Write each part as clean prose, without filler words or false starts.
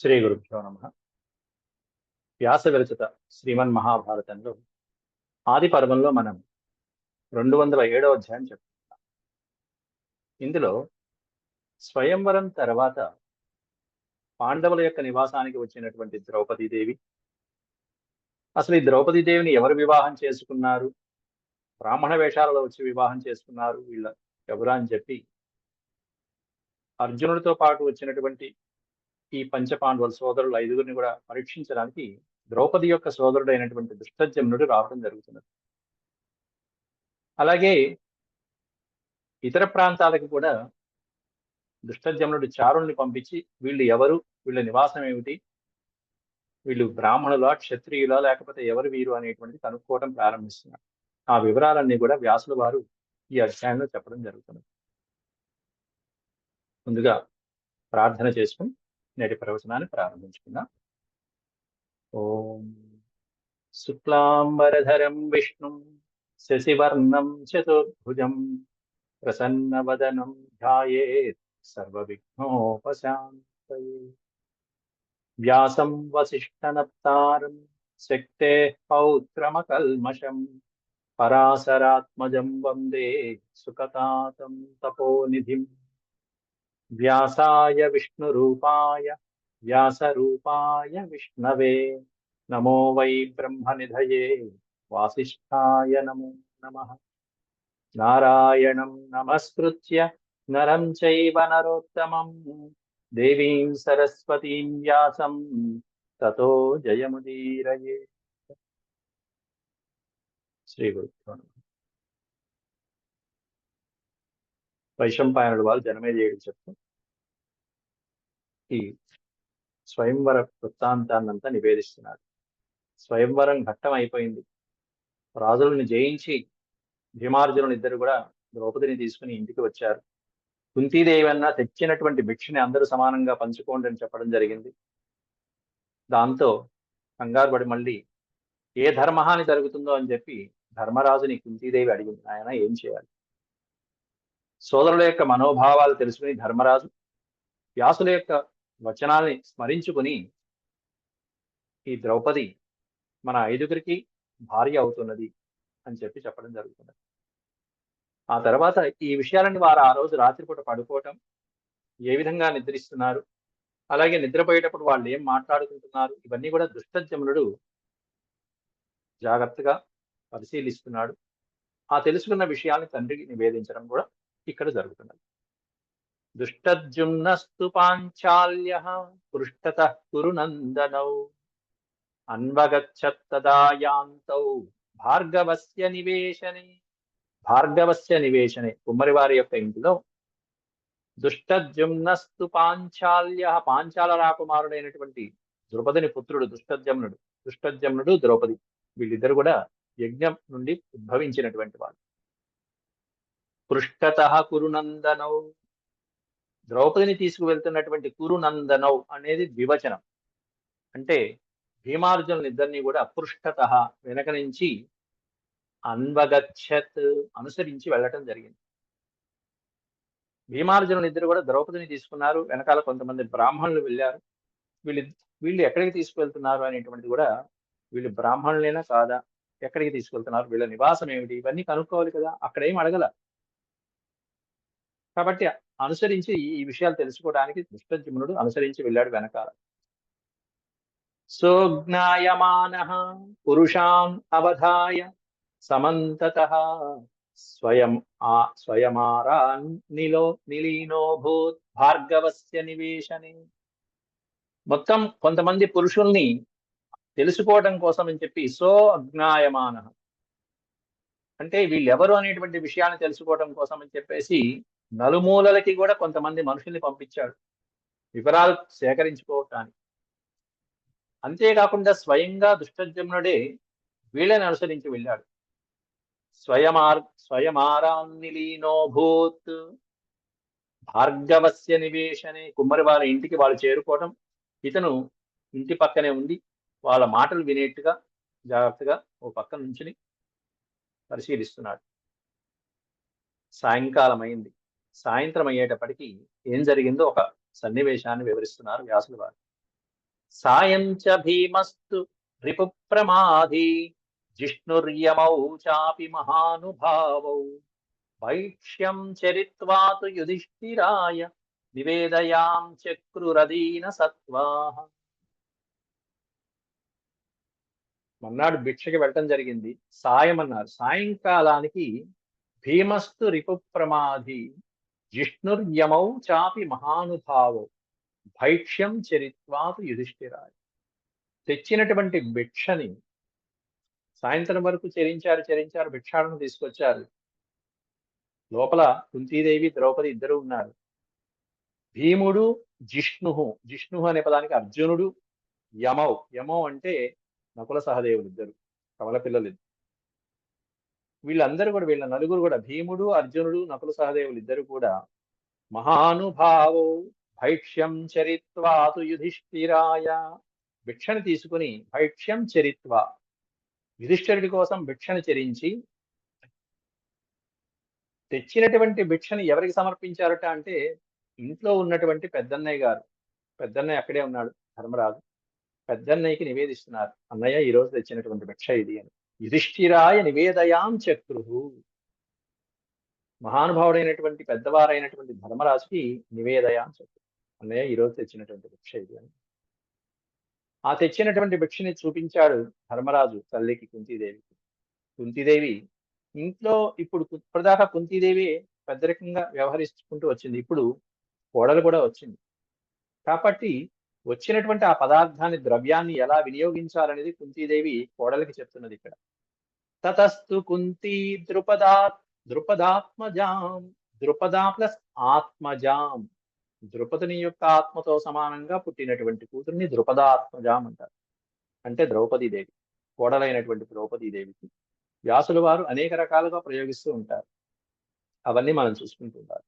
శ్రీ గురుభ్యో నమః. వ్యాస విరచిత శ్రీమన్ మహాభారతంలో ఆది పర్వంలో మనం 207వ అధ్యాయం చెప్పుకుంటాం. ఇందులో స్వయంవరం తర్వాత పాండవుల యొక్క నివాసానికి వచ్చినటువంటి ద్రౌపదీదేవి, అసలు ఈ ద్రౌపదీదేవిని ఎవరు వివాహం చేసుకున్నారు, బ్రాహ్మణ వేషాలలో వచ్చి వివాహం చేసుకున్నారు వీళ్ళ ఎవరా అని చెప్పి అర్జునుడితో పాటు వచ్చినటువంటి ఈ పంచపాండవుల సోదరులు ఐదుగురిని కూడా పరీక్షించడానికి ద్రౌపది యొక్క సోదరుడు అయినటువంటి దుష్టజమ్నుడు రావడం జరుగుతున్నది. అలాగే ఇతర ప్రాంతాలకు కూడా దుష్టజమ్నుడు చారుల్ని పంపించి వీళ్ళు ఎవరు, వీళ్ళ నివాసం ఏమిటి, వీళ్ళు బ్రాహ్మణులా క్షత్రియులా లేకపోతే ఎవరు వీరు అనేటువంటిది కనుక్కోవడం ప్రారంభిస్తున్నారు. ఆ వివరాలన్నీ కూడా వ్యాసుల వారు ఈ అధ్యాయంలో చెప్పడం జరుగుతుంది. ముందుగా ప్రార్థన చేసుకుని నేటి ప్రవచనాన్ని ప్రారంభించుకుందాం. ఓం శుక్లాంబరధరం విష్ణుం శశివర్ణం చతుర్భుజం ప్రసన్నవదనం ధ్యాయేత్ సర్వవిఘ్నోపశాంతయే. వ్యాసం వసిష్ఠనప్తారం శక్తేః పౌత్రమకల్మషం పరాశరాత్మజం వందే సుకతాతం తపోనిధిం. వ్యాసాయ విష్ణురూపాయ వ్యాసరూపాయ విష్ణవే నమో వై బ్రహ్మనిధయే వాసిష్ఠాయ నమో నమః. నారాయణం నమస్కృత్య నరం చైవ నరోత్తమం దేవీం సరస్వతీం వ్యాసం తతో జయముదీరయే. శ్రీ గురుభ్యో నమః. వైశంపాయనుడు వారు జనమేజయుడు చెప్తూ ఈ స్వయంవర వృత్తాంతాన్నంతా నివేదిస్తున్నారు. స్వయంవరం ఘట్టం అయిపోయింది. రాజులను జయించి భీమార్జునులు ఇద్దరు కూడా ద్రౌపదిని తీసుకుని ఇంటికి వచ్చారు. కుంతీదేవన్న తెచ్చినటువంటి భిక్షని అందరూ సమానంగా పంచుకోండి అని చెప్పడం జరిగింది. దాంతో కంగారు పడి మళ్ళీ ఏ ధర్మహాని జరుగుతుందో అని చెప్పి ధర్మరాజుని కుంతీదేవి అడిగింది, ఆయన ఏం చేయాలి? సోదరుల యొక్క మనోభావాలు తెలుసుకుని ధర్మరాజు వ్యాసుల యొక్క వచనాల్ని స్మరించుకుని ఈ ద్రౌపది మన ఐదుగురికి భార్య అవుతున్నది అని చెప్పి చెప్పడం జరుగుతుంది. ఆ తర్వాత ఈ విషయాలని వారు ఆ రోజు రాత్రిపూట పడుకోవటం, ఏ విధంగా నిద్రిస్తున్నారు, అలాగే నిద్రపోయేటప్పుడు వాళ్ళు ఏం మాట్లాడుకుంటున్నారు, ఇవన్నీ కూడా దుష్టజమ్నుడు జాగ్రత్తగా పరిశీలిస్తున్నాడు. ఆ తెలుసుకున్న విషయాన్ని తండ్రికి నివేదించడం కూడా ఇక్కడ జరుగుతున్నది. దుష్టజుమ్నస్తు పాంచాల్యః పృష్ఠతః కురునందనౌ అన్వగచ్చత్తదాయాంతౌ భార్గవస్య నివేశనే. భార్గవస్య నివేశనే, కుమ్మరివారి యొక్క ఇంటిలో దుష్టజుమ్నస్తు పాంచాల్యః, పాంచాల రాకుమారుడైనటువంటి ద్రౌపదిని పుత్రుడు దుష్టజమ్నుడు. దుష్టజమ్నుడు ద్రౌపది వీళ్ళిద్దరు కూడా యజ్ఞం నుండి ఉద్భవించినటువంటి వాళ్ళు. పృష్ఠతః కురునందనౌ, ద్రౌపదిని తీసుకువెళ్తున్నటువంటి కురునందనౌ అనేది ద్వివచనం. అంటే భీమార్జునులు ఇద్దరిని కూడా పృష్ఠతః వెనక నుంచి అన్వగచ్చత్ అనుసరించి వెళ్ళటం జరిగింది. భీమార్జునులు ఇద్దరు కూడా ద్రౌపదిని తీసుకున్నారు, వెనకాల కొంతమంది బ్రాహ్మణులు వెళ్ళారు. వీళ్ళు వీళ్ళు ఎక్కడికి తీసుకువెళ్తున్నారు అనేటువంటిది కూడా, వీళ్ళు బ్రాహ్మణులైనా కాదా, ఎక్కడికి తీసుకెళ్తున్నారు, వీళ్ళ నివాసం ఏమిటి, ఇవన్నీ కనుక్కోవాలి కదా. అక్కడ ఏం అడగల. కాబట్టి అనుసరించి ఈ విషయాలు తెలుసుకోవడానికి దుష్టజమ్నుడు అనుసరించి వెళ్ళాడు వెనకాల. సోజ్ఞాయమానః పురుషాన్ అవధాయ సమంతతః స్వయమారాన్నిలో నిలీనోభూత్ భార్గవస్య నివేశనే. మొత్తం కొంతమంది పురుషుల్ని తెలుసుకోవడం కోసం అని చెప్పి అజ్ఞాయమాన అంటే వీళ్ళెవరు అనేటువంటి విషయాన్ని తెలుసుకోవడం కోసం అని చెప్పేసి నలుమూలలకి కూడా కొంతమంది మనుషుల్ని పంపించాడు వివరాలు సేకరించుకోవటానికి. అంతేకాకుండా స్వయంగా దుష్టజమ్నుడే వీళ్ళని అనుసరించి వెళ్ళాడు. స్వయమారాన్నిలీనోభూత్ భార్గవస్య నివేశనే, కుమ్మరి వారి ఇంటికి వాళ్ళు చేరుకోవడం, ఇతను ఇంటి పక్కనే ఉండి వాళ్ళ మాటలు వినేట్టుగా జాగ్రత్తగా ఓ పక్క నుంచుని పరిశీలిస్తున్నాడు. సాయంకాలం అయింది. సాయంత్రం అయ్యేటప్పటికి ఏం జరిగిందో ఒక సన్నివేశాన్ని వివరిస్తున్నారు వ్యాసుల వారు. సాయం చ భీమస్తు రిపు ప్రమాధి జిష్ణుర్యమౌ చాపి మహానుభావౌ భైక్ష్యం చరిత్వా తు యుధిష్ఠిరాయ నివేదయాం చక్రురదీన సత్వాః. మన్నాడు భిక్షకి వెళ్ళటం జరిగింది. సాయం అన్నారు. సాయంకాలానికి భీమస్తు రిపు ప్రమాధి జిష్ణుర్యమౌ చాపి మహానుభావౌ భైక్ష్యం చరిత్వాతు యుధిష్ఠిరాయ. తెచ్చినటువంటి భిక్షని సాయంత్రం వరకు చరించారు. భిక్షాటన తీసుకొచ్చారు. లోపల కుంతీదేవి ద్రౌపది ఇద్దరు ఉన్నారు. భీముడు, జిష్ణు అనే పదానికి అర్జునుడు, యమౌ అంటే నకుల సహదేవులు ఇద్దరు, కమల పిల్లలు. వీళ్ళ నలుగురు కూడా, భీముడు, అర్జునుడు, నకుల సహదేవులు ఇద్దరు కూడా మహానుభావో భైక్ష్యం చరిత్వాతు యుధిష్ఠిరాయ, భిక్షను తీసుకుని భైక్ష్యం చరిత్వా, యుధిష్ఠిరుడి కోసం భిక్షను చరించి, తెచ్చినటువంటి భిక్షని ఎవరికి సమర్పించారట అంటే ఇంట్లో ఉన్నటువంటి పెద్దన్నయ్య గారు. పెద్దన్నయ్య అక్కడే ఉన్నాడు, ధర్మరాజు. పెద్దన్నయ్యకి నివేదిస్తున్నారు, అన్నయ్య ఈ రోజు తెచ్చినటువంటి భిక్ష ఇది అని. యుధిష్ఠిరాయ నివేదయాం చక్రుహు, మహానుభావుడైనటువంటి పెద్దవారైనటువంటి ధర్మరాజుకి నివేదయాం చక్రు, అన్నయ్య ఈ రోజు తెచ్చినటువంటి భిక్ష ఇది అని. ఆ తెచ్చినటువంటి భిక్షని చూపించాడు ధర్మరాజు తల్లికి, కుంతీదేవికి. కుంతీదేవి ఇంట్లో ఇప్పటిదాకా కుంతీదేవి పెద్దరికంగా వ్యవహరించుకుంటూ వచ్చింది. ఇప్పుడు కోడలు కూడా వచ్చింది కాబట్టి వచ్చినటువంటి ఆ పదార్థాన్ని, ద్రవ్యాన్ని ఎలా వినియోగించాలనేది కుంతీదేవి కోడలికి చెప్తున్నది ఇక్కడ. తతస్తు కుంతీ ద్రుపదాత్మజాం, ద్రుపదా ప్లస్ ఆత్మజాం, ద్రుపదుని యొక్క ఆత్మతో సమానంగా పుట్టినటువంటి కూతుర్ని ద్రుపదాత్మజాం అంటారు. అంటే ద్రౌపదీదేవి, కోడలైనటువంటి ద్రౌపదీదేవికి వ్యాసుల వారు అనేక రకాలుగా ప్రయోగిస్తూ ఉంటారు. అవన్నీ మనం చూసుకుంటుంటారు.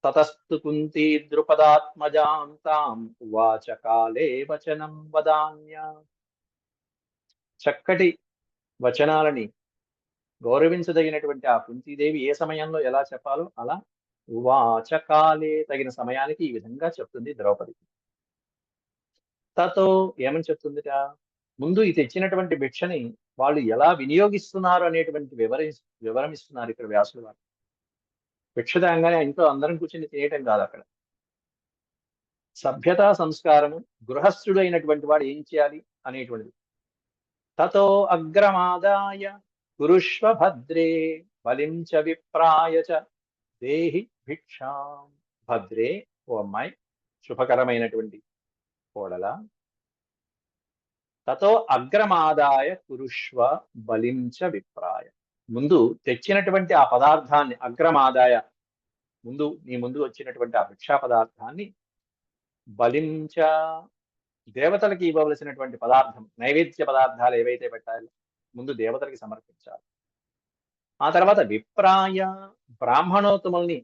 తతస్తు కుంతీ ద్రుపదాత్మజాం తాం ఉవాచ కాలే వచనం వదాన్య, చక్కటి వచనాలని, గౌరవించదగినటువంటి ఆ కుంతీదేవి ఏ సమయంలో ఎలా చెప్పాలో అలా ఉవాచ కాలే, తగిన సమయానికి ఈ విధంగా చెప్తుంది ద్రౌపదికి. తతో ఏమని చెప్తుందిట, ముందు ఈ తెచ్చినటువంటి భిక్షని వాళ్ళు ఎలా వినియోగిస్తున్నారు అనేటువంటి వివరం ఇస్తున్నారు ఇక్కడ వ్యాసుల వారు. భిక్ష తేగానే ఇంట్లో అందరం కూర్చొని తినేయటం కాదు అక్కడ. సభ్యతా సంస్కారము, గృహస్థుడు అయినటువంటి వాడు ఏం చేయాలి అనేటువంటిది. తతో అగ్రమాదాయ కురుష్వ భద్రే బలిం చ విప్రాయ చ దేహి భిక్షాం. భద్రే, ఓ అమ్మాయి, శుభకరమైనటువంటి కోడల. తతో అగ్రమాదాయ కురుష్వ బలిం చ విప్రాయ, ముందు తెచ్చినటువంటి ఆ పదార్థాన్ని, అగ్రమాదాయ నీ ముందు వచ్చినటువంటి ఆ భిక్షా పదార్థాన్ని, బలించ దేవతలకి ఇవ్వవలసినటువంటి పదార్థం, నైవేద్య పదార్థాలు ఏవైతే పెట్టాలి ముందు దేవతలకి సమర్పించాలి. ఆ తర్వాత విప్రాయ, బ్రాహ్మణోత్తముల్ని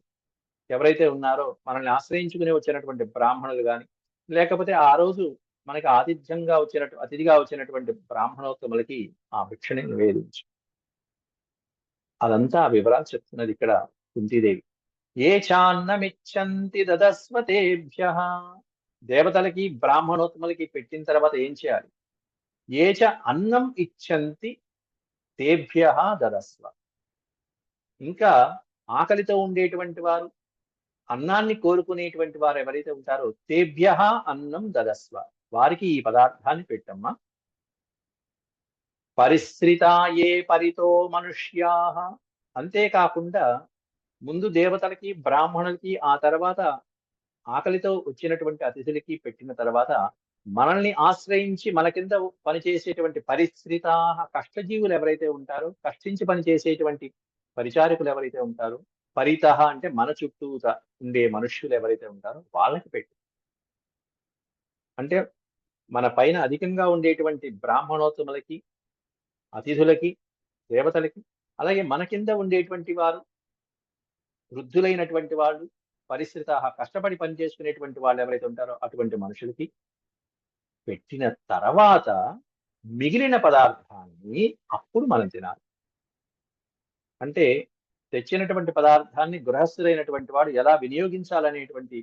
ఎవరైతే ఉన్నారో, మనల్ని ఆశ్రయించుకుని వచ్చినటువంటి బ్రాహ్మణులు కానీ, లేకపోతే ఆ రోజు మనకి అతిథిగా వచ్చినటువంటి బ్రాహ్మణోత్తములకి ఆ భిక్షని నివేదించు. అదంతా ఆ వివరాలు చెప్తున్నది ఇక్కడ కుంతీదేవి. ఏ చాన్నమిచ్చంతి దదస్వతేభ్యః, దేవతలకి బ్రాహ్మణోత్తములకి పెట్టిన తర్వాత ఏం చేయాలి? ఏ చ అన్నం ఇచ్చంతి తేభ్యః దదస్వ, ఇంకా ఆకలితో ఉండేటువంటి వారు, అన్నాన్ని కోరుకునేటువంటి వారు ఎవరైతే ఉంటారో తేభ్యః అన్నం దదస్వ, వారికి ఈ పదార్థాన్ని పెట్టమ్మా. పరిశ్రితాయే పరితో మనుష్యాః, అంతేకాకుండా ముందు దేవతలకి బ్రాహ్మణులకి, ఆ తర్వాత ఆకలితో వచ్చినటువంటి అతిథులకి పెట్టిన తర్వాత మనల్ని ఆశ్రయించి మన కింద పనిచేసేటువంటి పరిశ్రితాః, కష్టజీవులు ఎవరైతే ఉంటారో, కష్టించి పనిచేసేటువంటి పరిచారకులు ఎవరైతే ఉంటారో, పరితః అంటే మన చుట్టూత ఉండే మనుష్యులు ఎవరైతే ఉంటారో వాళ్ళకి పెట్టు. అంటే మన పైన అధికంగా ఉండేటువంటి బ్రాహ్మణోత్తములకి, అతిథులకి, దేవతలకి, అలాగే మన కింద ఉండేటువంటి వారు, వృద్ధులైనటువంటి వాళ్ళు, పరిశ్రితాః కష్టపడి పనిచేసుకునేటువంటి వాళ్ళు ఎవరైతే ఉంటారో అటువంటి మనుషులకి పెట్టిన తర్వాత మిగిలిన పదార్థాన్ని అప్పుడు మనం తినాలి. అంటే తెచ్చినటువంటి పదార్థాన్ని గృహస్థులైనటువంటి వాడు ఎలా వినియోగించాలనేటువంటి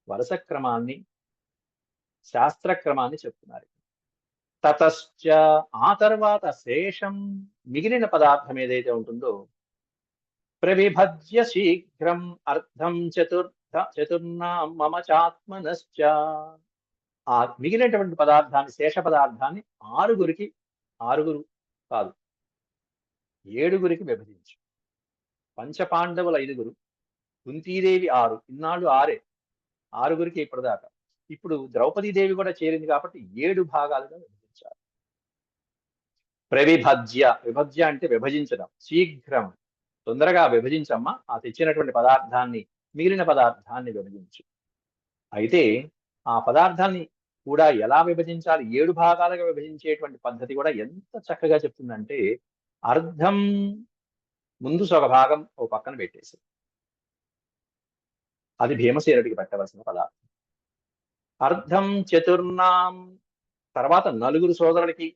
వరుస క్రమాన్ని శాస్త్రక్రమాన్ని చెప్తున్నారు. తతశ్చ ఆ తర్వాత శేషం మిగిలిన పదార్థం ఏదైతే ఉంటుందో ప్రవిభజ్య శీఘ్రం అర్థం చతుర్నాం మమ చాత్మనశ్చ ఆ మిగిలినటువంటి పదార్థాన్ని శేష పదార్థాన్ని ఆరుగురు కాదు 7గురికి విభజించు. పంచపాండవులు 5గురు, కుంతీదేవి 6, ఇన్నాళ్ళు 6, 6గురికి ఇప్పటిదాకా. ఇప్పుడు ద్రౌపదీదేవి కూడా చేరింది కాబట్టి 7 భాగాలుగా విభజించారు. విభజ్య అంటే విభజించడం. శీఘ్రం తొందరగా విభజించమ్మా, ఆ తెచ్చినటువంటి పదార్థాన్ని మిగిలిన పదార్థాన్ని విభజించు. అయితే ఆ పదార్థాన్ని కూడా ఎలా విభజించాలి, 7 భాగాలుగా విభజించేటువంటి పద్ధతి కూడా ఎంత చక్కగా చెప్తుందంటే అర్ధం ముందు సొగ భాగం ఓ పక్కన పెట్టేసి అది భీమసేనుడికి పెట్టవలసిన పదార్థం. అర్ధం చతుర్నాం తర్వాత 4 సోదరులకి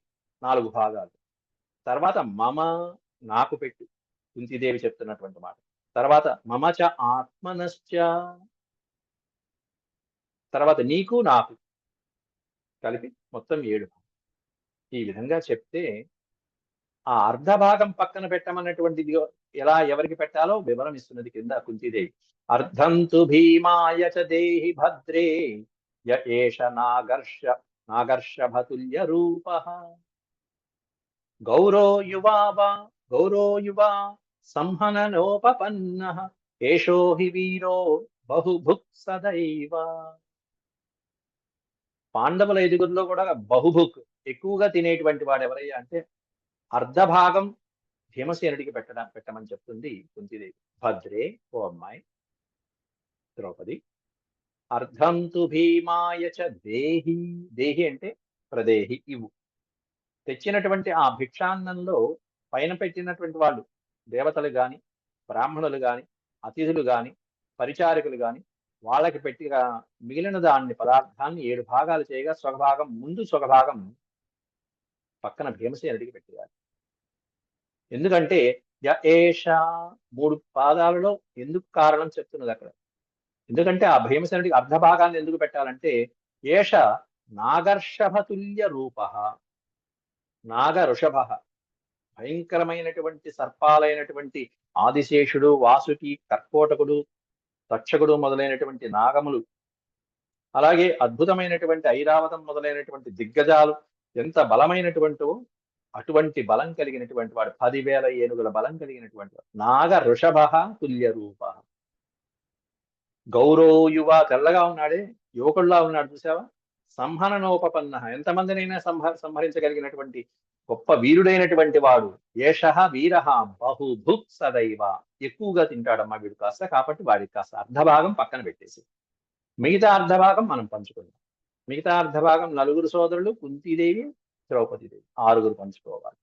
4 భాగాలు. తర్వాత మమ నాకు పెట్టు, కుంతీదేవి చెప్తున్నటువంటి మాట. తర్వాత మమచ ఆత్మనశ్చ, తర్వాత నీకు నాకు కలిపి మొత్తం 7. ఈ విధంగా చెప్తే ఆ అర్ధ భాగం పక్కన పెట్టమన్నటువంటిది ఎలా ఎవరికి పెట్టాలో వివరం ఇస్తున్నది కింద కుంతీదేవి. అర్ధం తు భీమాయ చ దేహి భద్రే య ఏష నాగర్షభతుల్య రూప గౌరో యువా సంహననోపపన్న ఏషో హి వీరో బహుభుక్ సదైవ. పాండవుల 5గురిలో కూడా బహుభుక్ ఎక్కువగా తినేటువంటి వాడు ఎవరయ్యా అంటే అర్ధ భాగం భీమసేనుడికి పెట్టమని చెప్తుంది కుంతీదేవి. భద్రే ఓ అమ్మాయి ద్రౌపది, అర్ధం తు భీమాయ చ దేహి, దేహి అంటే ప్రదేహి ఇవ్వు. తెచ్చినటువంటి ఆ భిక్షాన్నంలో పైన పెట్టినటువంటి వాళ్ళు దేవతలు గాని బ్రాహ్మణులు గాని అతిథులు గాని పరిచారకులు గాని వాళ్ళకి పెట్టిగా మిగిలిన దాన్ని పదార్థాన్ని 7 భాగాలు చేయగా స్వగభాగం ముందు స్వగభాగం పక్కన భీమసేనుడికి పెట్టేయాలి. ఎందుకంటే య ఏష 3 పాదాలలో ఎందుకు కారణం చెప్తున్నది అక్కడ. ఎందుకంటే ఆ భీమసేనుడికి అర్ధ భాగాన్ని ఎందుకు పెట్టాలంటే ఏష నాగర్షభతుల్య రూప, నాగ ఋషభ భయంకరమైనటువంటి సర్పాలైనటువంటి ఆదిశేషుడు, వాసుకి, కర్కోటకుడు, తక్షకుడు మొదలైనటువంటి నాగములు, అలాగే అద్భుతమైనటువంటి ఐరావతం మొదలైనటువంటి దిగ్గజాలు ఎంత బలమైనటువంటివో అటువంటి బలం కలిగినటువంటి వాడు, 10,000 ఏనుగుల బలం కలిగినటువంటి వాడు. నాగ ఋషభ తుల్య రూప. గౌరో యువ తెల్లగా ఉన్నాడే, యువకుల్లా ఉన్నాడు చూసావా. సంహననోపపన్న ఎంతమందినైనా సంహరించగలిగినటువంటి గొప్ప వీరుడైనటువంటి వాడు. ఏష వీర బహుభుక్ సదైవ ఎక్కువగా తింటాడమ్మా వీడు కాస్త, కాబట్టి వాడికి కాస్త అర్ధభాగం పక్కన పెట్టేసి మిగతా అర్ధభాగం మనం పంచుకుందాం. మిగతా అర్ధభాగం 4 సోదరులు కుంతీదేవి ద్రౌపదీదేవి 6 పంచుకోవాలి.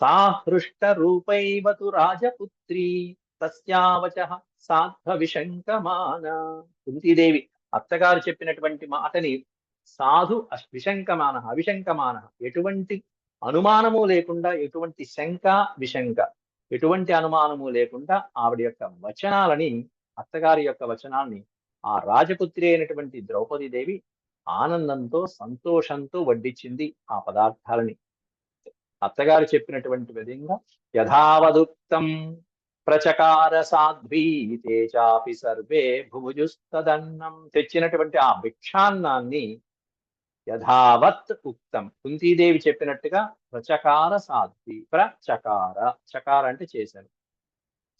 సా హృష్ట రూపైవతు రాజపుత్రి తస్యావచ సాధ్వ విశంకమాన. కుంతీదేవి అత్తగారు చెప్పినటువంటి మాటని సాధు అవిశంకమాన ఎటువంటి అనుమానము లేకుండా, ఎటువంటి శంక విశంక ఎటువంటి అనుమానము లేకుండా ఆవిడ యొక్క వచనాలని, అత్తగారి యొక్క వచనాల్ని ఆ రాజపుత్రి అయినటువంటి ద్రౌపదీదేవి ఆనందంతో సంతోషంతో వడ్డించింది ఆ పదార్థాలని. అత్తగారు చెప్పినటువంటి విధంగా యథావదుక్తం ప్రచకార సాధ్వీ తేజాపి సర్వే భుభుజుస్తదన్నం. తెచ్చినటువంటి ఆ భిక్షాన్నాన్ని యథావత్ ఉక్తం కుంతీదేవి చెప్పినట్టుగా ప్రచకార సాధ్వి, చకార అంటే చేశాను,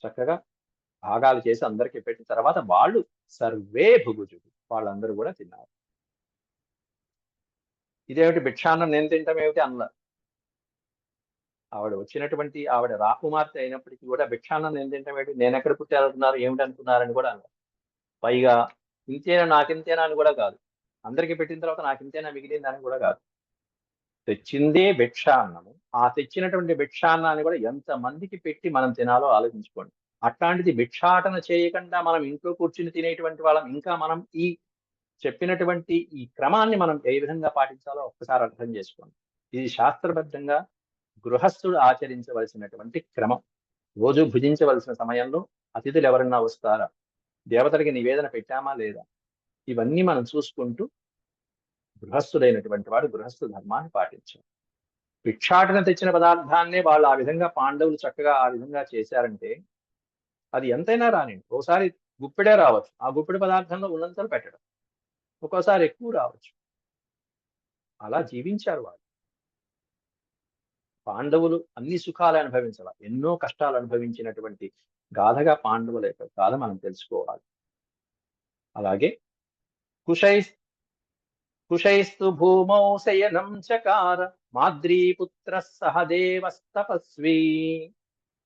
చక్కగా భాగాలు చేసి అందరికీ పెట్టి తర్వాత వాళ్ళు సర్వే భుభుజుడు వాళ్ళందరూ కూడా తిన్నారు. ఇదేమిటి భిక్షాన్నం నేను తింటాం ఏమిటి అన్నారు. ఆవిడ రాకుమార్తె అయినప్పటికీ కూడా భిక్షాన్నం నేను తింటాం ఏమిటి, నేను ఎక్కడ పుట్టారనుకున్నారు ఏమిటి అనుకున్నారని కూడా అన్నారు. పైగా ఇంతేనా నాకింతేనా అని కూడా కాదు, అందరికీ పెట్టిన తర్వాత నాకింతేనా మిగిలిందని కూడా కాదు. తెచ్చిందే భిక్షాన్నము. ఆ తెచ్చినటువంటి భిక్షాన్నాన్ని కూడా ఎంత మందికి పెట్టి మనం తినాలో ఆలోచించుకోండి. అట్లాంటిది భిక్షాటన చేయకుండా మనం ఇంట్లో కూర్చుని తినేటువంటి వాళ్ళం. ఇంకా మనం ఈ చెప్పినటువంటి ఈ క్రమాన్ని మనం ఏ విధంగా పాటించాలో ఒక్కసారి అర్థం చేసుకోండి. ఇది శాస్త్రబద్ధంగా గృహస్థుడు ఆచరించవలసినటువంటి క్రమం. రోజు భుజించవలసిన సమయంలో అతిథులు ఎవరన్నా వస్తారా, దేవతలకి నివేదన పెట్టామా లేదా, ఇవన్నీ మనం చూసుకుంటూ గృహస్థుడైనటువంటి వాడు గృహస్థు ధర్మాన్ని పాటించాడు. భిక్షాటన తెచ్చిన పదార్థాన్నే వాళ్ళు ఆ విధంగా పాండవులు చక్కగా ఆ విధంగా చేశారంటే అది ఎంతైనా రానివ్వండి. ఒకసారి గుప్పెడే రావచ్చు. ఆ గుప్పెడు పదార్థంలో ఉన్నంతలో పెట్టడం. ఒక్కోసారి ఎక్కువ రావచ్చు. అలా జీవించారు వాళ్ళు. పాండవులు అన్ని సుఖాలు అనుభవించాల. ఎన్నో కష్టాలు అనుభవించినటువంటి గాథగా పాండవుల యొక్క గాథ మనం తెలుసుకోవాలి. అలాగే కుశై కుశైస్తు భూమౌ శయనం చకార మాద్రీపుత్ర సహదేవస్తపస్వీ.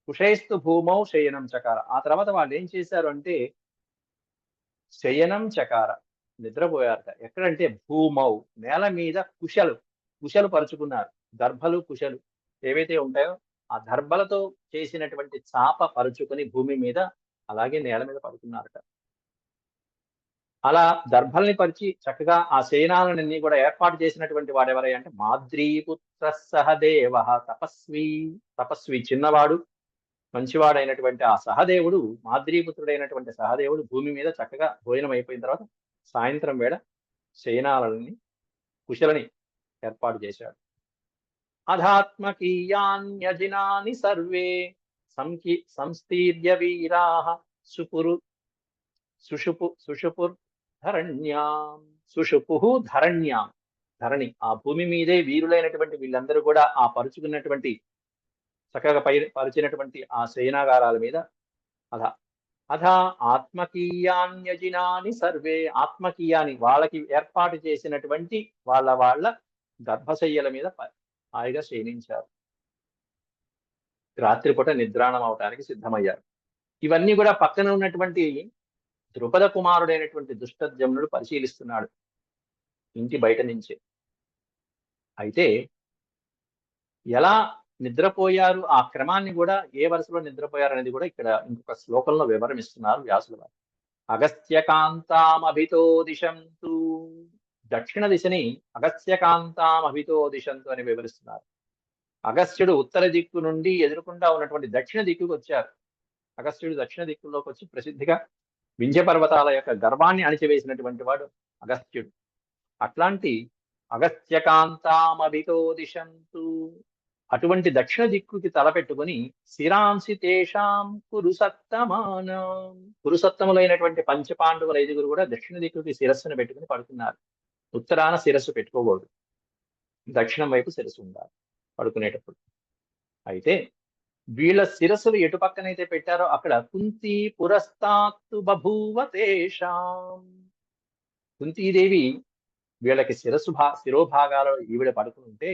కుశైస్తు భూమౌ శయనం చకార. ఆ తర్వాత వాళ్ళు ఏం చేశారు అంటే శయనం చకార, నిద్రపోయారట. ఎక్కడంటే భూమౌ, నేల మీద కుశలు పరుచుకున్నారు. దర్భలు కుశలు ఏవైతే ఉంటాయో ఆ దర్భలతో చేసినటువంటి చాప పరుచుకొని భూమి మీద అలాగే నేల మీద పడుకున్నారట. అలా దర్భల్ని పరిచి చక్కగా ఆ శయనాలన్నీ కూడా ఏర్పాటు చేసినటువంటి వాడెవరై అంటే మాద్రీపుత్ర సహదేవ తపస్వి చిన్నవాడు మంచివాడైనటువంటి ఆ సహదేవుడు, మాద్రీపుత్రుడైనటువంటి సహదేవుడు భూమి మీద చక్కగా భోజనం అయిపోయిన తర్వాత సాయంత్రం వేళ శయనాలని కుశలని ఏర్పాటు చేశాడు. అధాత్మకీయాన్యజినాని సర్వే సంస్థీర్య వీరాః సుపురు సుషుపుర్ ధరణ్యాం. సుషుపుః ధరణ్యాం, ధరణి ఆ భూమి మీదే వీరులైనటువంటి వీళ్ళందరూ కూడా ఆ పరుచుకున్నటువంటి చక్కగా పరిచినటువంటి ఆ శయనాగారాల మీద అధ అధ ఆత్మకీయాన్యజినాని సర్వే. ఆత్మకీయాని వాళ్ళకి ఏర్పాటు చేసినటువంటి వాళ్ళ గర్భశయ్యల మీద హాయిగా శయనించారు. రాత్రిపూట నిద్రాణం అవటానికి సిద్ధమయ్యారు. ఇవన్నీ కూడా పక్కన ఉన్నటువంటి ద్రుపద కుమారుడైనటువంటి దుష్టజమ్నుడు పరిశీలిస్తున్నాడు ఇంటి బయట నుంచే. అయితే ఎలా నిద్రపోయారు, ఆ క్రమాన్ని కూడా ఏ వరుసలో నిద్రపోయారు అనేది కూడా ఇక్కడ ఇంకొక శ్లోకంలో వివరమిస్తున్నారు వ్యాసుల వారు. అగస్త్యకాంతామభితో దిశంతు. దక్షిణ దిశని అగస్త్యకాంతామభితో దిశంతు అని వివరిస్తున్నారు. అగస్త్యుడు ఉత్తర దిక్కు నుండి ఎదురుకుండా ఉన్నటువంటి దక్షిణ దిక్కుకు వచ్చారు. అగస్త్యుడు దక్షిణ దిక్కుల్లోకి వచ్చి ప్రసిద్ధిగా వింధ్య పర్వతాల యొక్క గర్వాన్ని అణిచివేసినటువంటి వాడు అగస్త్యుడు. అట్లాంటి అగస్త్యకాంతామభితో దిశంతు, అటువంటి దక్షిణ దిక్కుకి తలపెట్టుకుని శిరాంసి తేషాం కురుసత్తమానం. కురుసత్తములైనటువంటి పంచపాండవుల ఐదుగురు కూడా దక్షిణ దిక్కుకి శిరస్సును పెట్టుకుని పడుకున్నారు. ఉత్తరాన శిరస్సు పెట్టుకోకూడదు, దక్షిణం వైపు శిరస్సు ఉండాలి పడుకునేటప్పుడు. అయితే వీళ్ళ శిరస్సులు ఎటు పక్కనైతే పెట్టారో అక్కడ కుంతి పురస్తాత్తు బభూవ తేషాం. కుంతీదేవి వీళ్ళకి శిరోభాగాలు ఈవిడ పడుకుని ఉంటే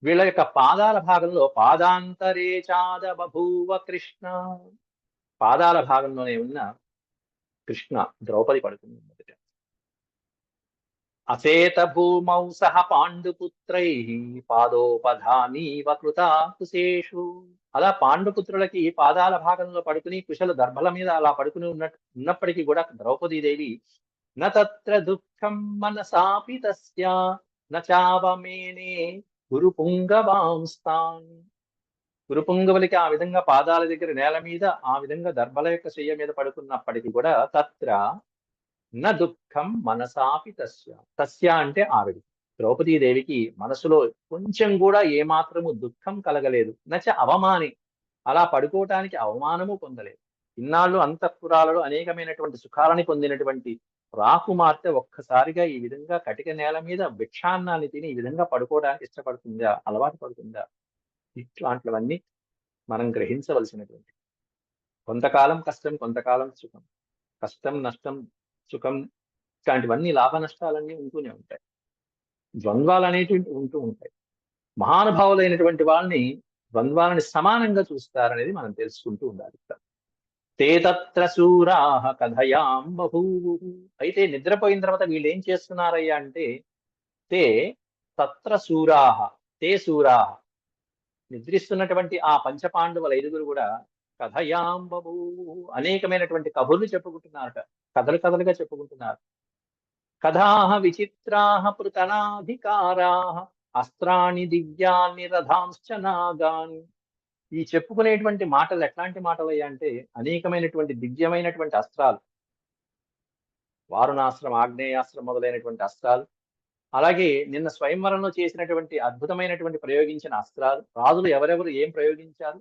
వీళ్ళ యొక్క పాదాల భాగంలో పాదాంతరే చాద బభూవ కృష్ణ. పాదాల భాగంలోనే ఉన్న కృష్ణ ద్రౌపది పడుకుంది మొదట. అసేత భూమౌ సహ పాండుపుత్రై పాదోపధానీవ కృతా కుశేషు. అలా పాండుపుత్రులకి పాదాల భాగంలో పడుకుని కుశల దర్భల మీద అలా పడుకుని ఉన్నప్పటికీ కూడా ద్రౌపదీదేవి నత్ర దుఃఖం మనసాపి తస్య నావమేనే గురుపుంగవాంస్తాన్. గురుపుంగవులకి ఆ విధంగా పాదాల దగ్గర నేల మీద ఆ విధంగా దర్భల యొక్క శయ్య మీద పడుకున్నప్పటికీ కూడా తత్ర న దుఃఖం మనసాపి తస్య అంటే ఆవిడ ద్రౌపదీదేవికి మనసులో కొంచెం కూడా ఏమాత్రము దుఃఖం కలగలేదు. నచ అవమాని, అలా పడుకోవటానికి అవమానము పొందలేదు. ఇన్నాళ్ళు అంతఃపురాలలో అనేకమైనటువంటి సుఖాలని పొందినటువంటి రాకుమార్తె ఒక్కసారిగా ఈ విధంగా కటిక నేల మీద భిక్షాన్నాన్ని తిని ఈ విధంగా పడుకోవడానికి ఇష్టపడుతుందా, అలవాటు పడుతుందా? ఇట్లాంటివన్నీ మనం గ్రహించవలసినటువంటి. కొంతకాలం కష్టం, కొంతకాలం సుఖం. కష్టం, నష్టం, సుఖం ఇట్లాంటివన్నీ లాభ నష్టాలన్నీ ఉంటూనే ఉంటాయి. ద్వంద్వాలు అనేటివి ఉంటూ ఉంటాయి. మహానుభావులైనటువంటి వాళ్ళని ద్వంద్వాలని సమానంగా చూస్తారనేది మనం తెలుసుకుంటూ ఉండాలి. తే తత్ర శూరాః కథయాం బభూవు. అయితే నిద్రపోయిన తర్వాత వీళ్ళు ఏం చేస్తున్నారయ్యా అంటే తే తత్ర శూరాః, తే శూరాః, నిద్రిస్తున్నటువంటి ఆ పంచపాండవుల ఐదుగురు కూడా కథయాం బభూవు, అనేకమైనటువంటి కబుర్లు చెప్పుకుంటున్నారట. కథలుగా చెప్పుకుంటున్నారు. కథాః విచిత్రాః పృతనాధికారాః అస్త్రాణి దివ్యాన్ని రథాంశ్చ నాగాని. ఈ చెప్పుకునేటువంటి మాటలు ఎట్లాంటి మాటలు అయ్యా అంటే అనేకమైనటువంటి దివ్యమైనటువంటి అస్త్రాలు, వారుణాస్త్రం, ఆగ్నేయాస్త్రం మొదలైనటువంటి అస్త్రాలు, అలాగే నిన్న స్వయంవరంలో చేసినటువంటి అద్భుతమైనటువంటి ప్రయోగించిన అస్త్రాలు, రాజులు ఎవరెవరు ఏం ప్రయోగించారు,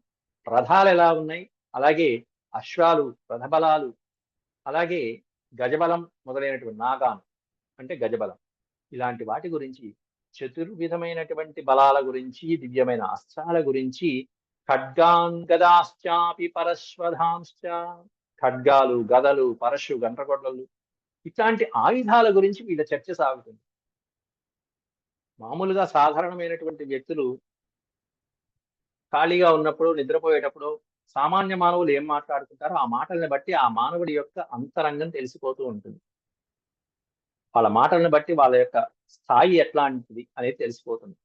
రథాలు ఎలా ఉన్నాయి, అలాగే అశ్వాలు, రథబలాలు, అలాగే గజబలం మొదలైనటువంటి నాగాం అంటే గజబలం, ఇలాంటి వాటి గురించి, చతుర్విధమైనటువంటి బలాల గురించి, దివ్యమైన అస్త్రాల గురించి, ఖడ్గాంగదాశ్చాపి పరశ్వధాంశ్చ, ఖడ్గాలు, గదలు, పరశు, గంటకొడ్డలు, ఇట్లాంటి ఆయుధాల గురించి వీళ్ళ చర్చ సాగుతుంది. మామూలుగా సాధారణమైనటువంటి వ్యక్తులు ఖాళీగా ఉన్నప్పుడు, నిద్రపోయేటప్పుడు సామాన్య మానవులు ఏం మాట్లాడుకుంటారో ఆ మాటల్ని బట్టి ఆ మానవుడి యొక్క అంతరంగం తెలిసిపోతూ ఉంటుంది. వాళ్ళ మాటలను బట్టి వాళ్ళ యొక్క స్థాయి ఎట్లాంటిది అనేది తెలిసిపోతుంది.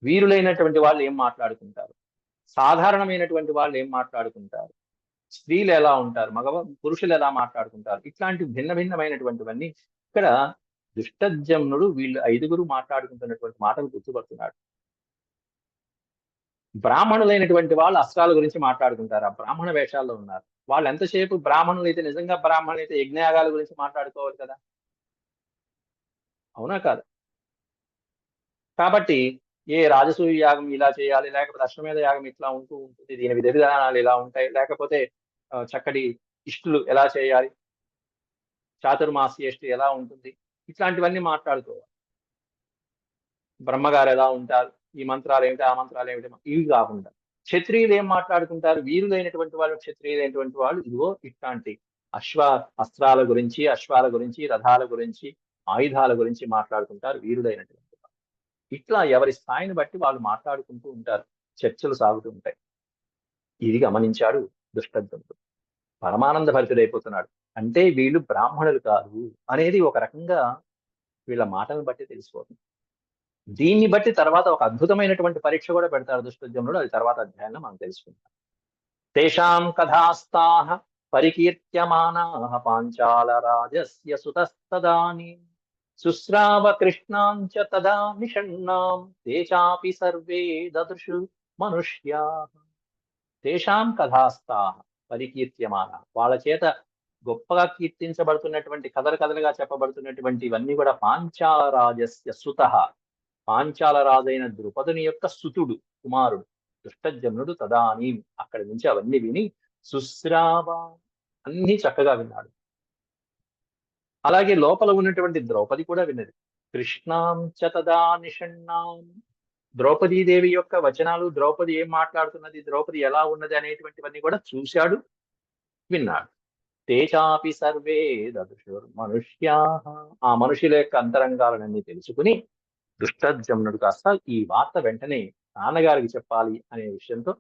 వీరులైనటువంటి వాళ్ళు ఏం మాట్లాడుకుంటారు, సాధారణమైనటువంటి వాళ్ళు ఏం మాట్లాడుకుంటారు, స్త్రీలు ఎలా ఉంటారు, పురుషులు ఎలా మాట్లాడుకుంటారు, ఇట్లాంటి భిన్న భిన్నమైనటువంటివన్నీ ఇక్కడ దుష్టజమ్నుడు వీళ్ళు 5గురు మాట్లాడుకుంటున్నటువంటి మాటలు గుర్తుపడుతున్నాడు. బ్రాహ్మణులైనటువంటి వాళ్ళు అస్త్రాల గురించి మాట్లాడుకుంటారు. ఆ బ్రాహ్మణ వేషాల్లో ఉన్నారు. వాళ్ళు ఎంతసేపు బ్రాహ్మణులు అయితే, నిజంగా బ్రాహ్మణులు అయితే యజ్ఞయాగాల గురించి మాట్లాడుకోవాలి కదా, అవునా కాదు? కాబట్టి ఏ రాజసూయ యాగం ఇలా చేయాలి, లేకపోతే అశ్వమేధ యాగం ఇట్లా ఉంటూ ఉంటుంది, దీని విధి విధానాలు ఇలా ఉంటాయి, లేకపోతే చక్కటి ఇష్టులు ఎలా చేయాలి, చాతుర్మాస్యేష్టి ఎలా ఉంటుంది, ఇట్లాంటివన్నీ మాట్లాడుకోవాలి. బ్రహ్మగారు ఎలా ఉంటారు, ఈ మంత్రాలు ఏమిటి, ఆ మంత్రాలు ఏమిటి, ఇవి కాకుండా క్షత్రియులు ఏం మాట్లాడుకుంటారు, వీరులైనటువంటి వాళ్ళు, క్షత్రియులైనటువంటి వాళ్ళు ఇదిగో ఇట్లాంటి అస్త్రాల గురించి, అశ్వాల గురించి, రథాల గురించి, ఆయుధాల గురించి మాట్లాడుకుంటారు వీరులైనటువంటి వాళ్ళు. ఇట్లా ఎవరి స్థాయిని బట్టి వాళ్ళు మాట్లాడుకుంటూ ఉంటారు, చర్చలు సాగుతూ ఉంటాయి. ఇది గమనించాడు దుష్టద్యుమ్నుడు. పరమానంద భరితుడైపోతున్నాడు. అంటే వీళ్ళు బ్రాహ్మణులు కాదు అనేది ఒక రకంగా వీళ్ళ మాటలను బట్టి తెలిసిపోతుంది. దీన్ని బట్టి తర్వాత ఒక అద్భుతమైనటువంటి పరీక్ష కూడా పెడతారు దుష్టద్యుమ్నుడు. అది తర్వాత అధ్యాయంలో మనం తెలుసుకుంటాం. తేషాం కథాస్తాః పరికీర్త్యమానాః పాంచాల రాజస్య సుతస్తదానీం శుశ్రావ కృష్ణాం చ తదా నిషణ్ణాం తే చాపి సర్వే దదృశు మనుష్యాః. తేషాం కథాస్తాః పరికీర్త్యమానాః, వాళ్ళ చేత గొప్పగా కీర్తించబడుతున్నటువంటి, కథలు కథలుగా చెప్పబడుతున్నటువంటి ఇవన్నీ కూడా పాంచాల రాజస్య సుతః, పాంచాల రాజైన ద్రుపదుని యొక్క సుతుడు, కుమారుడు దుష్టజమ్నుడు తదానీం, అక్కడి నుంచి అవన్నీ విని శుశ్రావ, అన్ని చక్కగా విన్నాడు. అలాగే లోపల ఉన్నటువంటి ద్రౌపది కూడా విన్నది. కృష్ణాం చ తదా నిషణ్ణాం, ద్రౌపదీదేవి యొక్క వచనాలు, ద్రౌపది ఏం మాట్లాడుతున్నది, ద్రౌపది ఎలా ఉన్నది అనేటువంటివన్నీ కూడా చూశాడు, విన్నాడు. తేచాపి సర్వే దదృశుర్ మనుష్యాః, ఆ మనుషుల యొక్క అంతరంగాలన్నీ తెలుసుకుని దుష్టజమ్నుడు కాస్త ఈ వార్త వెంటనే నాన్నగారికి చెప్పాలి అనే విషయంతో,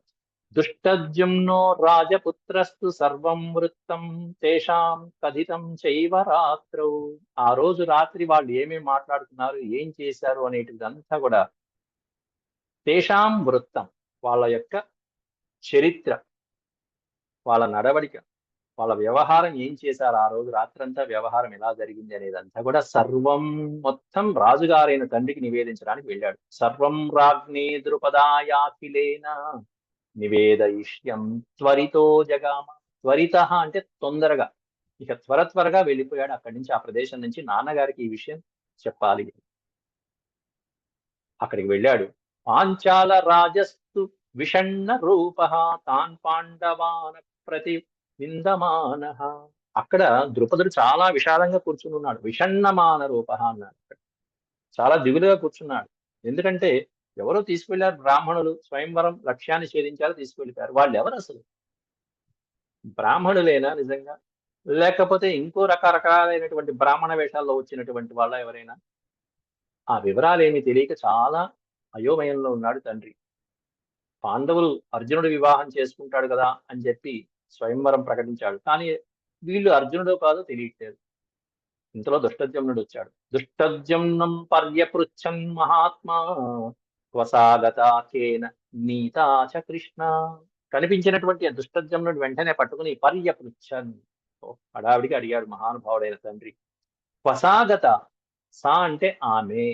దుష్టజమ్నో రాజపుత్రస్తు సర్వం వృత్తం తేషాం కథితం చైవ రాత్రౌ, ఆ రోజు రాత్రి వాళ్ళు ఏమేమి మాట్లాడుతున్నారు, ఏం చేశారు అనేటిదంతా కూడా, తేషాం వృత్తం వాళ్ళ యొక్క చరిత్ర, వాళ్ళ నడవడిక, వాళ్ళ వ్యవహారం ఏం చేశారు, ఆ రోజు రాత్రంతా వ్యవహారం ఎలా జరిగింది అనేదంతా కూడా సర్వం మొత్తం రాజుగారైన తండ్రికి నివేదించడానికి వెళ్ళాడు. సర్వం రాజ్ఞే ద్రుపదాయాఖిలేన నివేదయిష్యం త్వరితో జగామ. త్వరిత అంటే తొందరగా, ఇక త్వరగా వెళ్ళిపోయాడు అక్కడి నుంచి, ఆ ప్రదేశం నుంచి నాన్నగారికి ఈ విషయం చెప్పాలి. అక్కడికి వెళ్ళాడు. పాంచాల రాజస్తు విషణ్ణ రూప తాన్ పాండవాన్ ప్రతి విందమానః, అక్కడ ద్రుపదుడు చాలా విషాదంగా కూర్చుని ఉన్నాడు. విషణ్ణమాన రూప అన్నాడు. చాలా దిగులుగా కూర్చున్నాడు. ఎందుకంటే ఎవరో తీసుకెళ్లారు బ్రాహ్మణులు, స్వయంవరం లక్ష్యాన్ని ఛేదించారు, తీసుకెళ్లిపోయారు. వాళ్ళు ఎవరు అసలు? బ్రాహ్మణులేనా నిజంగా, లేకపోతే ఇంకో రకరకాలైనటువంటి బ్రాహ్మణ వేషాల్లో వచ్చినటువంటి వాళ్ళ ఎవరైనా? ఆ వివరాలేమి తెలియక చాలా అయోమయంలో ఉన్నాడు తండ్రి. పాండవులు అర్జునుడు వివాహం చేసుకుంటాడు కదా అని చెప్పి స్వయంవరం ప్రకటించాడు, కానీ వీళ్ళు అర్జునుడో కాదో తెలియట్లేదు. ఇంతలో దుష్టజమ్నుడు వచ్చాడు. దుష్టజమ్నం పర్యపృచ్చన్ మహాత్మా క్వసాగతాకేన నీతాచ కృష్ణ, కనిపించినటువంటి ఆ దుష్టజమ్నుడు వెంటనే పట్టుకుని పర్యపృచ్చన్, హడావిడిగా అడిగాడు మహానుభావుడైన తండ్రి. క్వసాగత, సా అంటే ఆమె,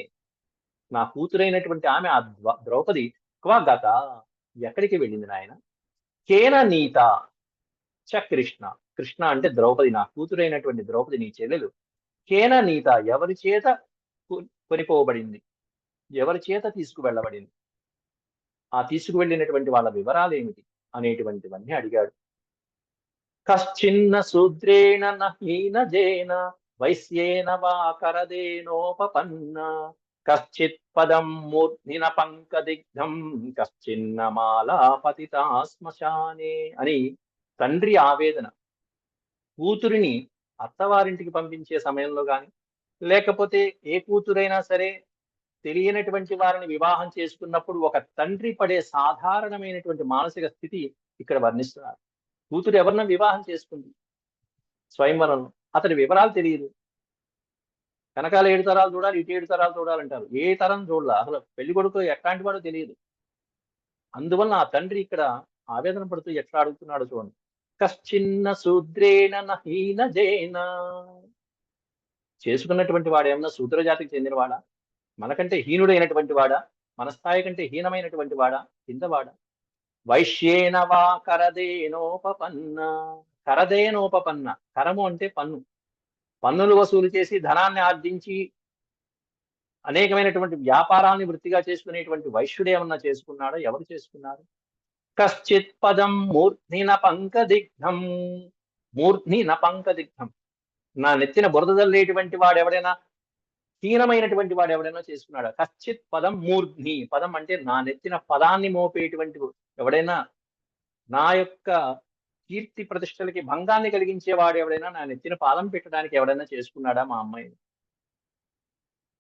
నా కూతురైనటువంటి ఆమె ఆ ద్రౌపది, క్వగత ఎక్కడికి వెళ్ళింది నాయన, కేన నీత చ కృష్ణ, కృష్ణ అంటే ద్రౌపది, నా కూతురైనటువంటి ద్రౌపది నీ చెల్లెలు కేన నీత, ఎవరి చేత కొనిపోబడింది, ఎవరి చేత తీసుకువెళ్ళబడింది, ఆ తీసుకువెళ్ళినటువంటి వాళ్ళ వివరాలు ఏమిటి అనేటువంటివన్నీ అడిగాడు. కశ్చిన్న శూద్రేణ నహీన జేన వైశ్యేన వా కరదేనోపపన్న కశ్చిత్ పదం మూర్ధ్నిన పంకదిగ్ధం కశ్చిన్న మాలా పతితా శ్మశానే అని తండ్రి ఆవేదన. కూతురిని అత్తవారింటికి పంపించే సమయంలో గాని, లేకపోతే ఏ కూతురైనా సరే తెలియనటువంటి వారిని వివాహం చేసుకున్నప్పుడు ఒక తండ్రి పడే సాధారణమైనటువంటి మానసిక స్థితి ఇక్కడ వర్ణిస్తున్నారు. కూతురు ఎవరినో వివాహం చేసుకుంది స్వయంవరంలో, అతని వివరాలు తెలియదు. వెనకాల 7 తరాలు చూడాలి, ఇటు 7 తరాలు చూడాలంటారు. ఏ తరం చూడాల, అసలు పెళ్లి కొడుకు ఎట్లాంటి వాడో తెలియదు. అందువల్ల ఆ తండ్రి ఇక్కడ ఆవేదన పడుతూ ఎట్లా అడుగుతున్నాడు చూడండి. కశ్చిన్న శూద్రేణ నహీన జేన, చేసుకున్నటువంటి వాడు ఏమన్నా శూద్ర జాతికి చెందినవాడా, మనకంటే హీనుడైనటువంటి వాడా, మన స్థాయి కంటే హీనమైనటువంటి వాడా, కిందవాడా. వైశ్యేన వా కరదేనోపపన్న, కరదేనోపపన్న, కరము అంటే పన్ను, పన్నులు వసూలు చేసి ధనాన్ని ఆర్జించి అనేకమైనటువంటి వ్యాపారాన్ని వృత్తిగా చేసుకునేటువంటి వైశ్యుడేమన్నా చేసుకున్నాడో, ఎవరు చేసుకున్నారు. కశ్చిత్ పదం మూర్ధ్నిన పంకదిగ్ధం, మూర్ధ్నిన పంకదిగ్ధం, నా నెత్తిన బురద జల్లేటువంటి వాడు ఎవడైనా, హీనమైనటువంటి వాడు ఎవడైనా చేసుకున్నాడా. కశ్చిత్ పదం మూర్ధ్ని, పదం అంటే నా నెత్తిన పదాన్ని మోపేటువంటి ఎవడైనా, నా యొక్క కీర్తి ప్రతిష్టలకి భంగాన్ని కలిగించేవాడు ఎవడైనా నా నెత్తిన పాదం పెట్టడానికి ఎవడైనా చేసుకున్నాడా మా అమ్మాయిని.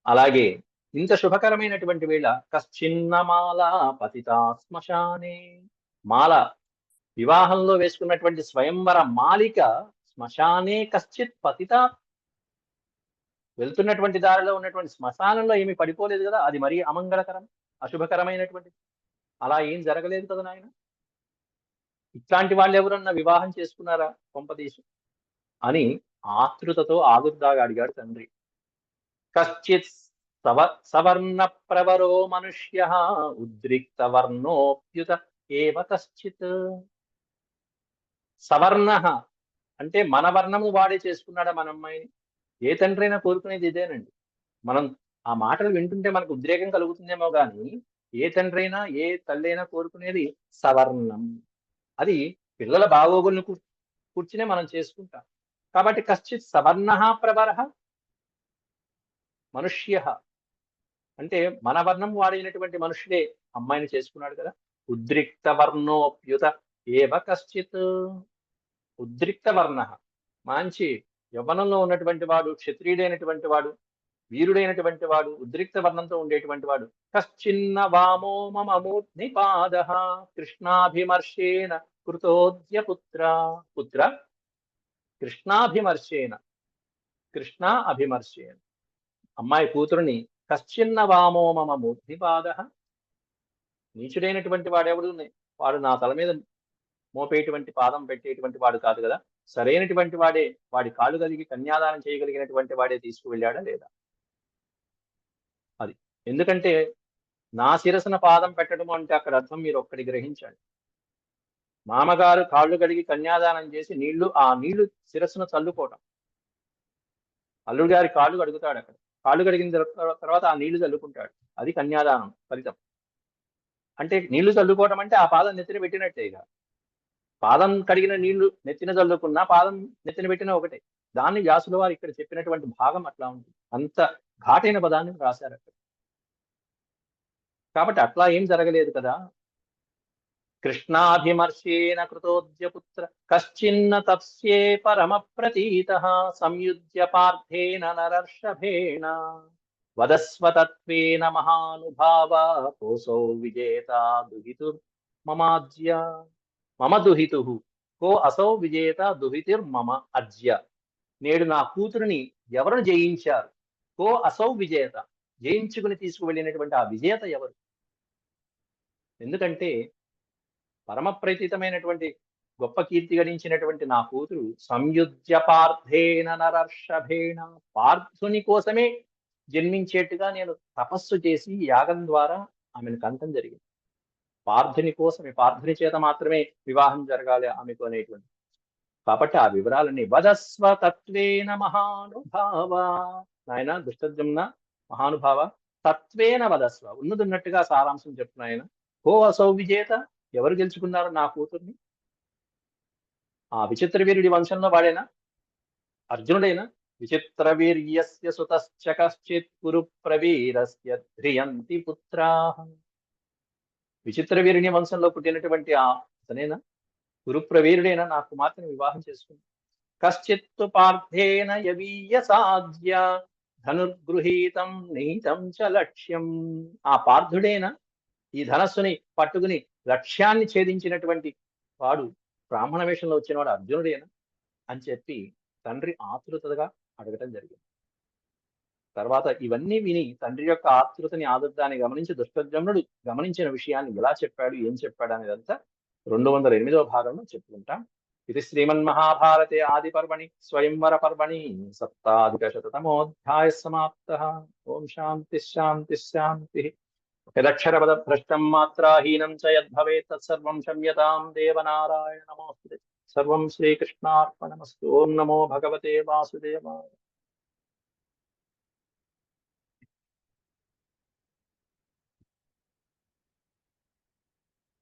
అలాగే ఇంత శుభకరమైనటువంటి వేళ కశ్చిన్న మాల పతితా శ్మశానే, మాల వివాహంలో వేసుకున్నటువంటి స్వయంవర మాలిక శ్మశానే కశ్చిత్ పతిత, వెళ్తున్నటువంటి దారిలో ఉన్నటువంటి శ్మశానంలో ఏమి పడిపోలేదు కదా, అది మరీ అమంగళకరం, అశుభకరమైనటువంటి. అలా ఏం జరగలేదు కదా నాయన. ఇట్లాంటి వాళ్ళు ఎవరన్నా వివాహం చేసుకున్నారా కొంపదీసు అని ఆతృతతో ఆదుర్దాగా అడిగాడు తండ్రి. కశ్చిత్ సవర్ణ ప్రవరో మనుష్య ఉద్రిక్త వర్ణోప్యుత ఏవ కశ్చిత్. సవర్ణ అంటే మన వర్ణము వాడే చేసుకున్నాడా మన అమ్మాయిని. ఏ తండ్రి అయినా కోరుకునేది ఇదేనండి. మనం ఆ మాటలు వింటుంటే మనకు ఉద్రేకం కలుగుతుందేమో కానీ, ఏ తండ్రి అయినా ఏ తల్లి అయినా కోరుకునేది సవర్ణం. అది పిల్లల బాగోగులను కూర్చునే మనం చేసుకుంటాం. కాబట్టి కశ్చిత్ సవర్ణ ప్రవర మనుష్య అంటే మన వర్ణం వాడైనటువంటి మనుషుడే అమ్మాయిని చేసుకున్నాడు కదా. ఉద్రిక్త వర్ణోప్యుత ఏవ కశ్చిత్, ఉద్రిక్త వర్ణ మంచి యవ్వనంలో ఉన్నటువంటి వాడు, క్షత్రియుడైనటువంటి వాడు, వీరుడైనటువంటి వాడు, ఉద్రిక్త వర్ణంతో ఉండేటువంటి వాడు. కశ్చిన్న వామో మమ మూర్ధ్ని పాద కృష్ణాభిమర్శేణ కృతోద్య పుత్ర, పుత్ర కృష్ణాభిమర్శేణ, కృష్ణ అభిమర్శేణ, అమ్మాయి కూతురుని కశ్చిన్న వామో మమ మూర్ధ్ని పాద, నీచుడైనటువంటి వాడెవడు, వాడు నా తల మీద మోపేటువంటి పాదం పెట్టేటువంటి వాడు కాదు కదా, సరైనటువంటి వాడే, వాడి కాళ్ళు కలిగి కన్యాదానం చేయగలిగినటువంటి వాడే తీసుకువెళ్ళాడా లేదా. అది ఎందుకంటే నా శిరసన పాదం పెట్టడం అంటే అక్కడ అర్థం మీరు ఒక్కటి గ్రహించండి. మామగారు కాళ్ళు కడిగి కన్యాదానం చేసి ఆ నీళ్లు శిరస్సును చల్లుకోవటం, అల్లుడు గారి కాళ్ళు కడుగుతాడు, అక్కడ కాళ్ళు కడిగిన తర్వాత ఆ నీళ్లు చల్లుకుంటాడు, అది కన్యాదానం ఫలితం. అంటే నీళ్లు చల్లుకోవటం అంటే ఆ పాదం నెత్తిన పెట్టినట్టే. ఇక పాదం కడిగిన నీళ్లు నెత్తిన చల్లుకున్నా పాదం నెత్తిన పెట్టిన ఒకటే. దాన్ని వ్యాసుల వారు ఇక్కడ చెప్పినటువంటి భాగం అట్లా ఉంటుంది. అంత ఘాటైన పదాన్ని రాశారు అక్కడ. కాబట్టి అట్లా ఏం జరగలేదు కదా. కృష్ణాభిమర్శేన కృతోద్యపుత్ర కశ్చిన్న తత్స్యే పరమ ప్రతీత సంయుజ్య పార్థేన నరర్షభేణ వదస్వతత్వేన మహానుభావ కోసౌ విజేత దుహితు మమాజ్య మమ దుహితు కో అసౌ విజేత దుహితిర్ మమ అజ్య. నేడు నా కూతురుని ఎవరు జయించారు. కో అసౌ విజేత, జయించుకుని తీసుకువెళ్ళినటువంటి ఆ విజేత ఎవరు. ఎందుకంటే పరమ ప్రతీతమైనటువంటి గొప్ప కీర్తి గడించినటువంటి నా కూతురు సంయుజ్య పార్థేన నరర్షభేణ, పార్థుని కోసమే జన్మించేట్టుగా నేను తపస్సు చేసి యాగం ద్వారా ఆమెను కంటం జరిగింది. పార్థుని కోసమే, పార్థుని చేత మాత్రమే వివాహం జరగాలి ఆమెకు అనేటువంటి. కాబట్టి ఆ వివరాలని వదస్వ తత్వేన మహానుభావ. నాయన దుష్టజమ్న మహానుభావ, తత్వేన వదస్వ, ఉన్నదిన్నట్టుగా సారాంశం చెప్పు నాయన. కో అసౌ విజేత, ఎవరు గెలుచుకున్నారు నా కూతుర్ని? ఆ విచిత్ర వీరుడి వంశంలో వాడేనా? అర్జునుడైనా? విచిత్ర వీర్యస్య సుతశ్చ కశ్చిత్ కురు ప్రవీరస్య ధ్రియంతి పుత్రాః. విచిత్ర వీరుని వంశంలో పుట్టినటువంటి ఆ అతనేనా? కురు ప్రవీరుడైనా నా కుమార్తెను వివాహం చేసుకుంది. కశ్చిత్తు పార్థేన యవీయ సాధ్య ధనుర్గృహీతం నీతం చ లక్ష్యం. ఆ పార్థుడైన ఈ ధనస్సుని పట్టుకుని లక్ష్యాన్ని ఛేదించినటువంటి వాడు బ్రాహ్మణ వేషంలో వచ్చినవాడు అర్జునుడేనా అని చెప్పి తండ్రి ఆతృతగా అడగటం జరిగింది. తర్వాత ఇవన్నీ విని తండ్రి యొక్క ఆతృతని ఆదుర్దాన్ని గమనించి దుష్టజమ్నుడు గమనించిన విషయాన్ని ఎలా చెప్పాడు, ఏం చెప్పాడు అనేదంతా 208వ భాగంలో చెప్పుకుంటాం. ఇది శ్రీమన్మహాభారతే ఆది పర్వణి స్వయంవర పర్వణి సప్తాధికశతమోऽధ్యాయः సమాప్తः. ఓం శాంతి శాంతి శాంతి. యదక్షరపద భ్రష్టం మాత్రాహీనం చ యద్భవేత్ తత్సర్వం క్షమ్యతాం దేవనారాయణ నమోస్తుతే. సర్వం శ్రీకృష్ణార్పణమస్తు. ఓం నమో భగవతే వాసుదేవాయ.